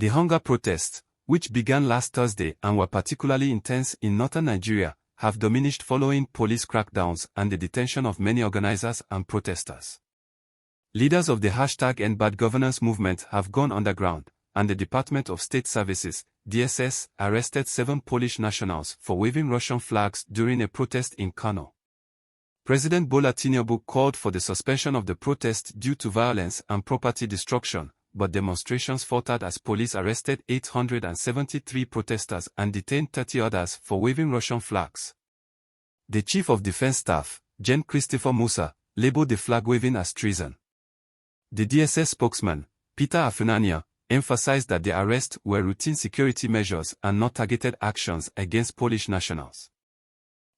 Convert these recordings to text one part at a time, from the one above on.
The hunger protests, which began last Thursday and were particularly intense in northern Nigeria, have diminished following police crackdowns and the detention of many organizers and protesters. Leaders of the #EndBadGovernance movement have gone underground, and the Department of State Services, DSS, arrested 7 Polish nationals for waving Russian flags during a protest in Kano. President Bola Tinubu called for the suspension of the protest due to violence and property destruction, but demonstrations faltered as police arrested 873 protesters and detained 30 others for waving Russian flags. The Chief of Defense Staff, Gen. Christopher Musa, labeled the flag waving as treason. The DSS spokesman, Peter Afunanya, emphasized that the arrests were routine security measures and not targeted actions against Polish nationals.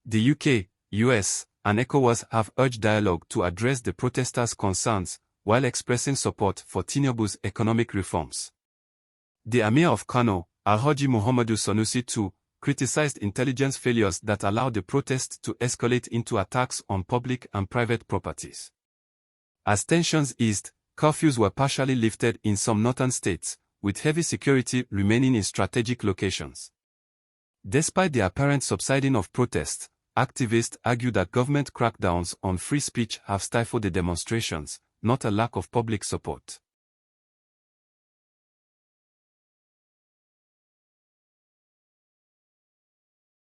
The UK, US, and ECOWAS have urged dialogue to address the protesters' concerns, while expressing support for Tinubu's economic reforms. The Emir of Kano, Alhaji Muhammadu Sanusi II, criticized intelligence failures that allowed the protests to escalate into attacks on public and private properties. As tensions eased, curfews were partially lifted in some northern states, with heavy security remaining in strategic locations. Despite the apparent subsiding of protests, activists argue that government crackdowns on free speech have stifled the demonstrations, not a lack of public support.